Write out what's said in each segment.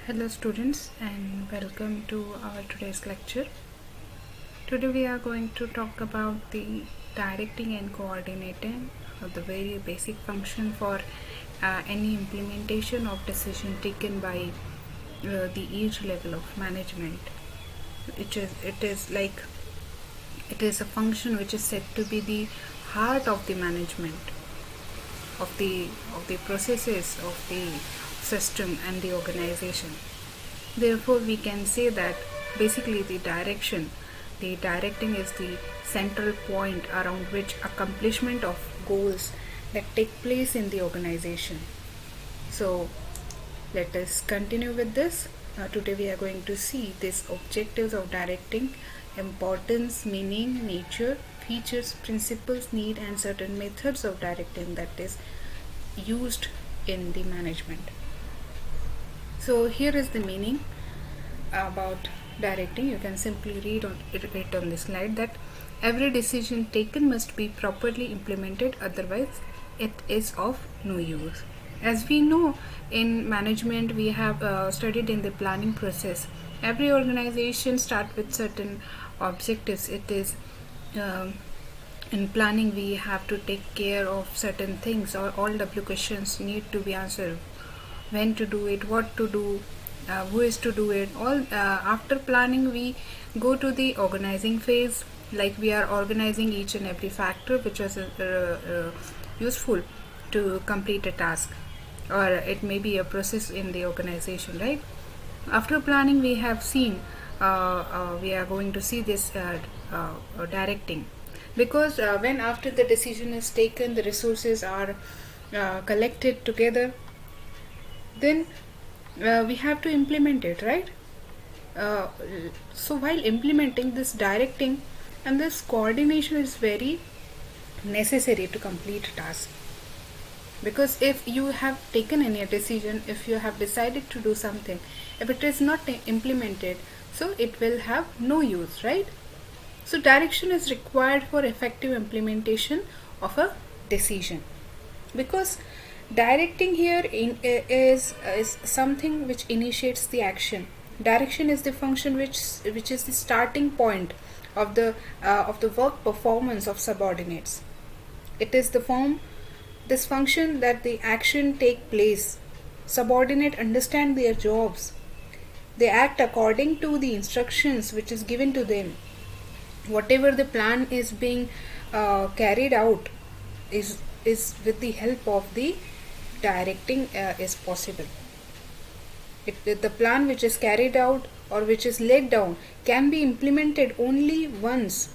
Hello students and welcome to our today's lecture. Today we are going to talk about the directing and coordinating of the very basic function for any implementation of decision taken by the each level of management. It is a function which is said to be the heart of the management of the processes of the system and the organization. Therefore, we can say that basically the directing is the central point around which accomplishment of goals that take place in the organization. So, let us continue with this. Today we are going to see these objectives of directing, importance, meaning, nature, features, principles, need, and certain methods of directing that is used in the management. So here is the meaning about directing. You can simply read it on the slide that every decision taken must be properly implemented, otherwise it is of no use. As we know, in management we have studied in the planning process. Every organization starts with certain objectives. It is in planning we have to take care of certain things, or all W questions need to be answered: when to do it, what to do, who is to do it. All after planning we go to the organizing phase, like we are organizing each and every factor which was useful to complete a task, or it may be a process in the organization, right? After planning we have seen we are going to see this directing, because when after the decision is taken, the resources are collected together, then we have to implement it, right? So while implementing, this directing and this coordination is very necessary to complete a task. Because if you have taken any decision, if you have decided to do something, if it is not implemented, so it will have no use, right? So direction is required for effective implementation of a decision, because directing here is something which initiates the action. Direction is the function which is the starting point of the work performance of subordinates. It is this function that the action take place. Subordinate understand their jobs. They act according to the instructions which is given to them. Whatever the plan is being carried out is with the help of the directing is possible. The plan which is carried out or which is laid down can be implemented only once,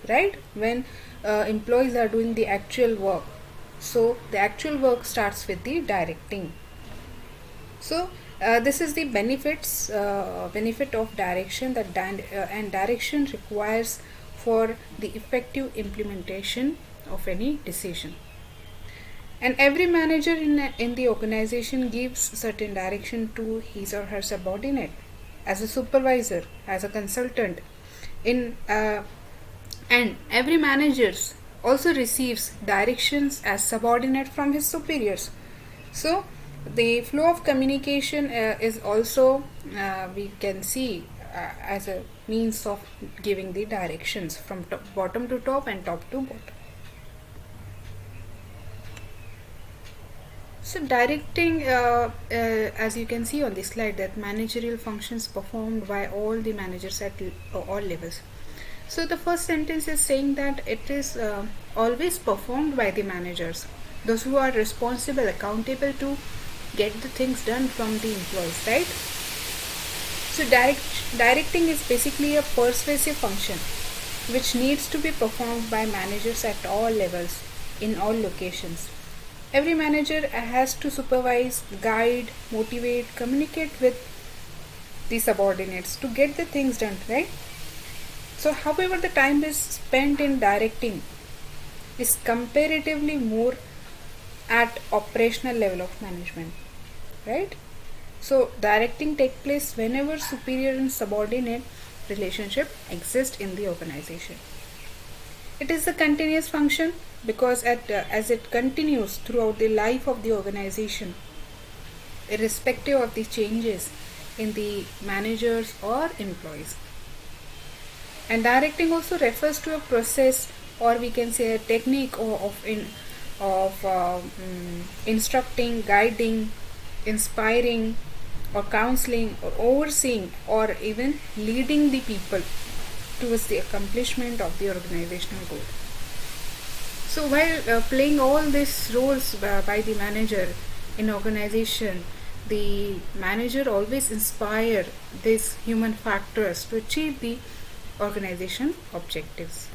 right? When employees are doing the actual work. So the actual work starts with the directing. So this is the benefit of direction, that and direction requires for the effective implementation of any decision. And every manager in the organization gives certain direction to his or her subordinate, as a supervisor, as a consultant. And every manager also receives directions as subordinate from his superiors. So the flow of communication is also we can see as a means of giving the directions from bottom to top and top to bottom. So directing, as you can see on this slide, that managerial functions performed by all the managers at all levels. So the first sentence is saying that it is always performed by the managers, those who are responsible, accountable to get the things done from the employees, right? So directing is basically a persuasive function which needs to be performed by managers at all levels, in all locations. Every manager has to supervise, guide, motivate, communicate with the subordinates to get the things done, right? So however the time is spent in directing is comparatively more at operational level of management, right? So directing takes place whenever superior and subordinate relationship exists in the organization. It is a continuous function because as it continues throughout the life of the organization, irrespective of the changes, in the managers or employees. And directing also refers to a process, or we can say a technique of instructing, guiding, inspiring, or counseling, or overseeing, or even leading the people towards the accomplishment of the organizational goal. So while playing all these roles by the manager in organization, the manager always inspire these human factors to achieve the organization objectives.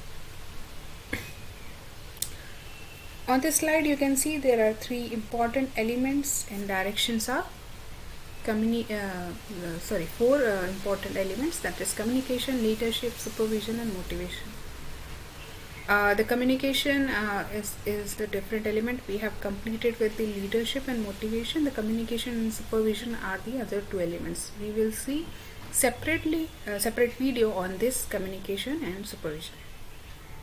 On this slide you can see there are three important elements, and directions are four important elements, that is communication, leadership, supervision and motivation. The communication is the different element we have completed with the leadership and motivation. The communication and supervision are the other two elements. We will see separate video on this communication and supervision.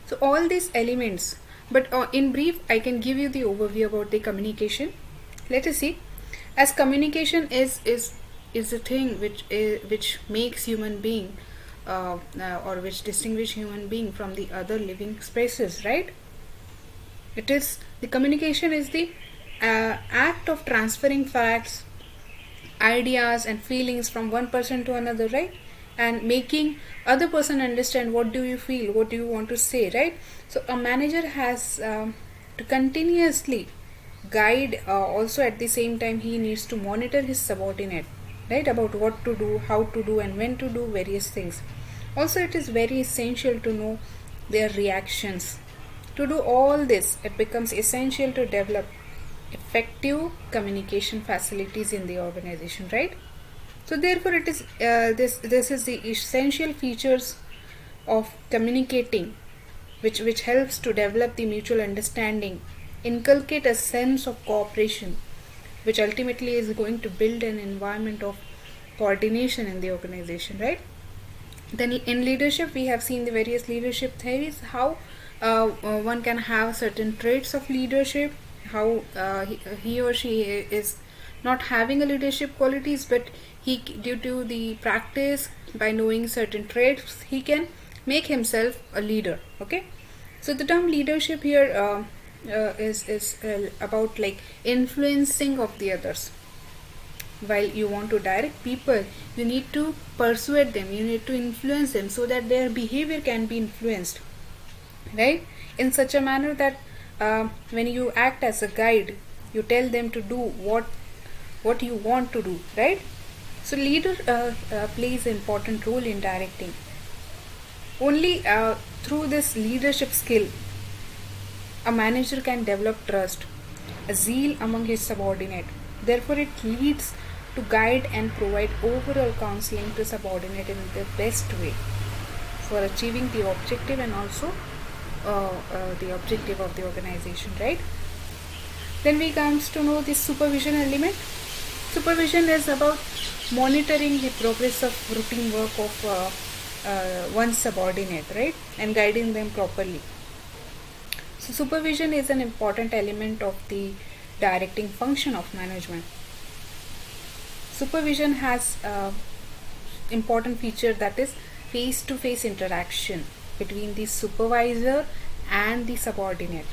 So all these elements, but in brief I can give you the overview about the communication. Let us see. As communication is the thing which makes human being or which distinguish human being from the other living species, right? It is the communication is the act of transferring facts, ideas and feelings from one person to another, right? And making other person understand what do you feel, what do you want to say, right? So a manager has to continuously guide, also at the same time he needs to monitor his subordinate, right, about what to do, how to do and when to do various things. Also it is very essential to know their reactions. To do all this, it becomes essential to develop effective communication facilities in the organization, right? So therefore it is this is the essential features of communicating, which helps to develop the mutual understanding, inculcate a sense of cooperation, which ultimately is going to build an environment of coordination in the organization, right? Then in leadership we have seen the various leadership theories, how one can have certain traits of leadership, how he or she is not having a leadership qualities, but he, due to the practice, by knowing certain traits, he can make himself a leader. Okay, so the term leadership here is about like influencing of the others. While you want to direct people, you need to persuade them, you need to influence them so that their behavior can be influenced, right, in such a manner that when you act as a guide, you tell them to do what you want to do, right? So leader plays an important role in directing. Only through this leadership skill a manager can develop trust, a zeal among his subordinate. Therefore it leads to guide and provide overall counseling to subordinate in the best way for achieving the objective and also the objective of the organization, right? Then we comes to know the supervision element. Supervision is about monitoring the progress of routine work of one's subordinate, right, and guiding them properly. So supervision is an important element of the directing function of management. Supervision has important feature, that is face-to-face interaction between the supervisor and the subordinate.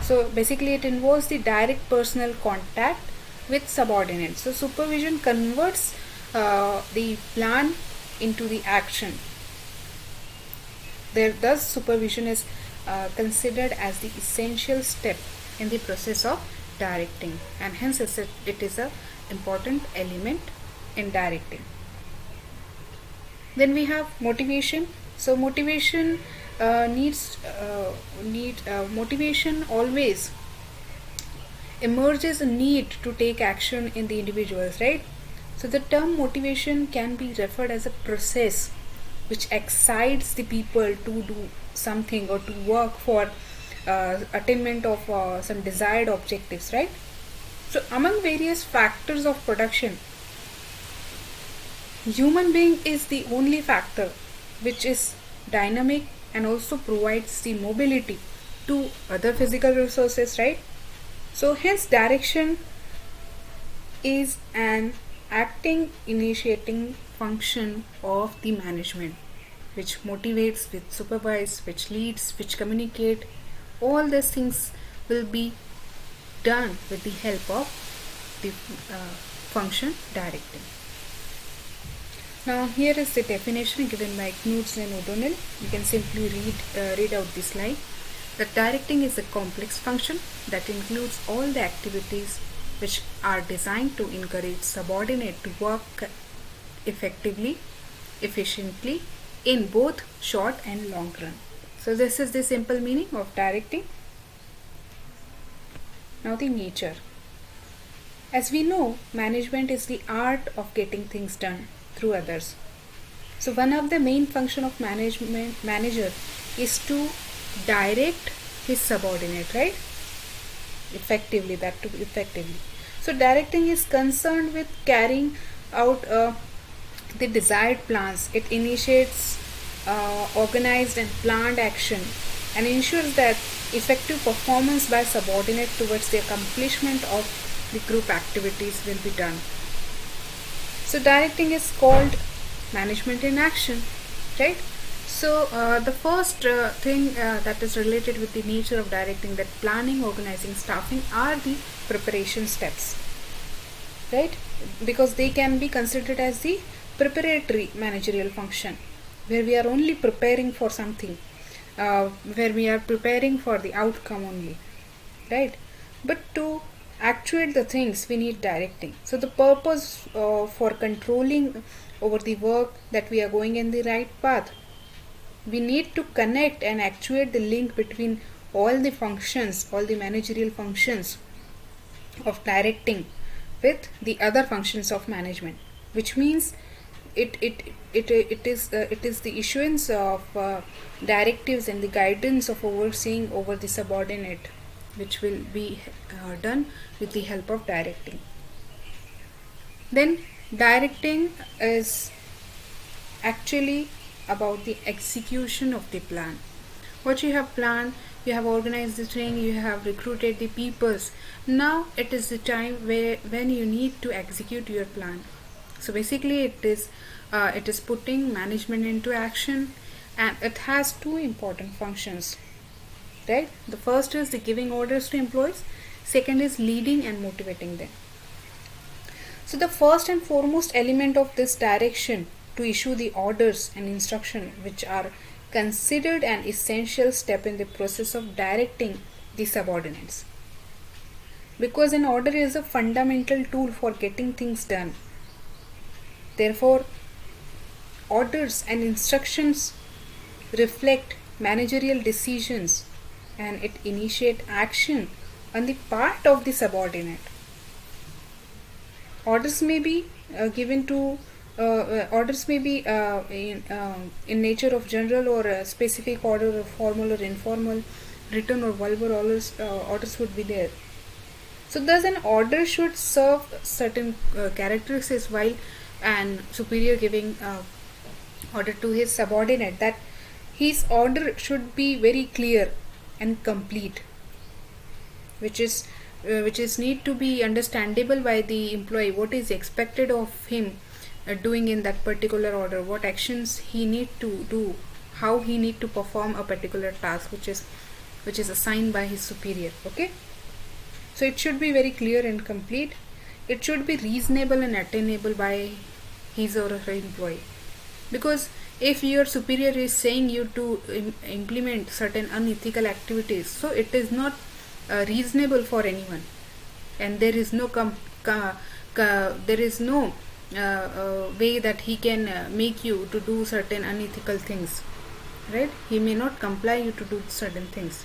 So basically it involves the direct personal contact with subordinates. So supervision converts the plan into the action. Thus supervision is considered as the essential step in the process of directing, and hence it is a important element in directing. Then we have motivation. So motivation motivation always emerges a need to take action in the individuals, right? So the term motivation can be referred as a process which excites the people to do something or to work for attainment of some desired objectives, right? So among various factors of production, human being is the only factor which is dynamic and also provides the mobility to other physical resources, right? So hence direction is an acting initiating function of the management, which motivates, which supervise, which leads, which communicate. All these things will be done with the help of the function directing. Now here is the definition given by Knudsen and O'Donnell. You can simply read out this line. That directing is a complex function that includes all the activities which are designed to encourage subordinate to work effectively, efficiently in both short and long run. So this is the simple meaning of directing. Now the nature. As we know, management is the art of getting things done through others. So one of the main function of manager is to direct his subordinate, right? Effectively. So directing is concerned with carrying out the desired plans. It initiates organized and planned action and ensures that effective performance by subordinate towards the accomplishment of the group activities will be done. So directing is called management in action, right? So the first thing that is related with the nature of directing, that planning, organizing, staffing are the preparation steps, right? Because they can be considered as the preparatory managerial function, where we are only preparing for something, where we are preparing for the outcome only, right? But to actuate the things we need directing. So the purpose for controlling over the work that we are going in the right path, we need to connect and actuate the link between all the functions, all the managerial functions of directing with the other functions of management, which means it is the issuance of directives and the guidance of overseeing over the subordinate, which will be done with the help of directing. Then directing is actually about the execution of the plan. What you have planned, you have organized the thing, you have recruited the peoples. Now it is the time when you need to execute your plan. So basically it is putting management into action, and it has two important functions, right? The first is the giving orders to employees, second is leading and motivating them. So the first and foremost element of this direction to issue the orders and instruction, which are considered an essential step in the process of directing the subordinates, because an order is a fundamental tool for getting things done. Therefore, orders and instructions reflect managerial decisions and it initiate action on the part of the subordinate. Orders may be given to orders may be in nature of general or a specific order, or formal or informal, written or verbal orders would be there. So thus an order should serve certain characteristics, while an superior giving order to his subordinate, that his order should be very clear and complete, which is need to be understandable by the employee, what is expected of him doing in that particular order, what actions he need to do, how he need to perform a particular task which is assigned by his superior. Okay, so it should be very clear and complete. It should be reasonable and attainable by his or her employee, because if your superior is saying you to implement certain unethical activities, so it is not reasonable for anyone, and there is no way that he can make you to do certain unethical things, right? He may not compel you to do certain things.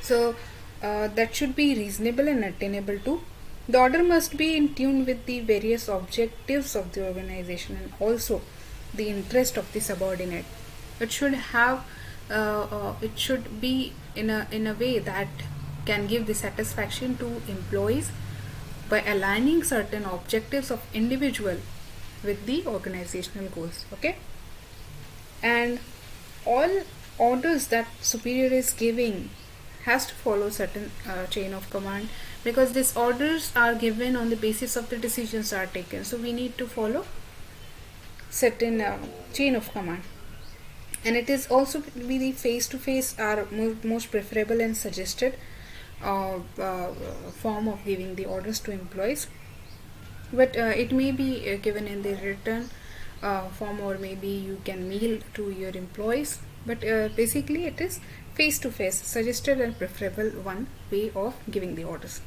So that should be reasonable and attainable too. The order must be in tune with the various objectives of the organization and also the interest of the subordinate. It should have it should be in a way that can give the satisfaction to employees by aligning certain objectives of individual with the organizational goals. Okay, and all orders that superior is giving has to follow certain chain of command, because these orders are given on the basis of the decisions are taken. So we need to follow certain chain of command, and it is also be the face to face are most preferable and suggested form of giving the orders to employees. But it may be given in the written form, or maybe you can mail to your employees, but basically it is face to face suggested and preferable one way of giving the orders.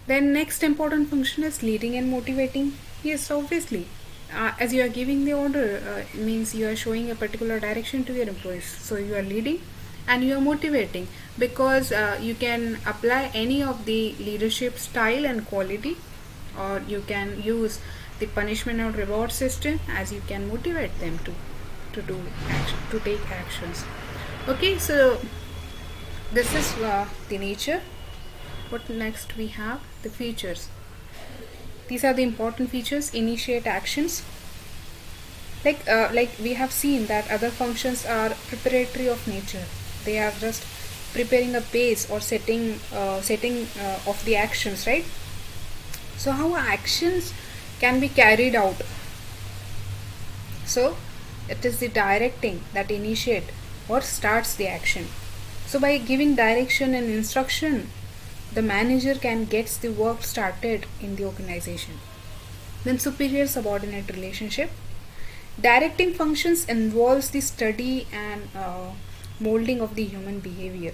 Then next important function is leading and motivating. Yes, obviously, as you are giving the order, means you are showing a particular direction to your employees, so you are leading and you are motivating, because you can apply any of the leadership style and quality, or you can use the punishment or reward system, as you can motivate them to do action, to take actions. Okay, so this is the nature. What next we have? The features. These are the important features. Initiate actions. Like we have seen that other functions are preparatory of nature. They are just preparing a base or setting of the actions, right? So how actions can be carried out? So it is the directing that initiate or starts the action. So by giving direction and instruction, the manager can get the work started in the organization. Then superior subordinate relationship. Directing functions involves the study and molding of the human behavior.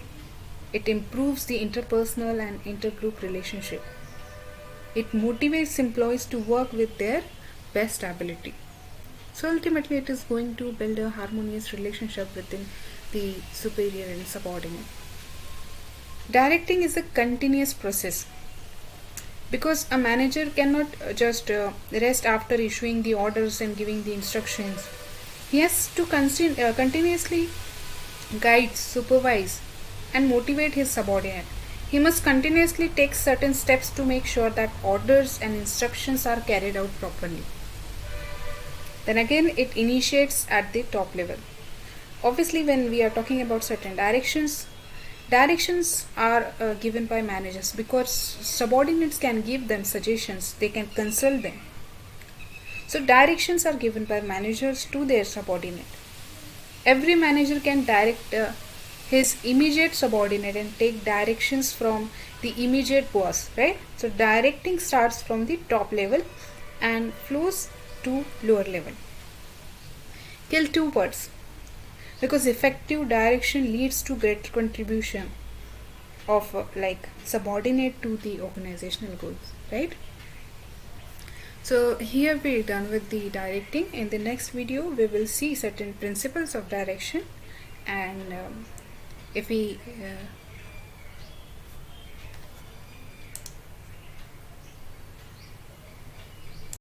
It improves the interpersonal and intergroup relationship. It motivates employees to work with their best ability. So ultimately it is going to build a harmonious relationship within the superior and subordinate. Directing is a continuous process, because a manager cannot just rest after issuing the orders and giving the instructions. He has to continuously guide, supervise and motivate his subordinate. He must continuously take certain steps to make sure that orders and instructions are carried out properly. Then again, it initiates at the top level. Obviously, when we are talking about certain directions are given by managers, because subordinates can give them suggestions, they can consult them. So directions are given by managers to their subordinate. Every manager can direct his immediate subordinate and take directions from the immediate boss, right? So directing starts from the top level and flows to lower level. Kill two birds, because effective direction leads to great contribution of subordinate to the organizational goals, right? So here we're done with the directing. In the next video we will see certain principles of direction, and if we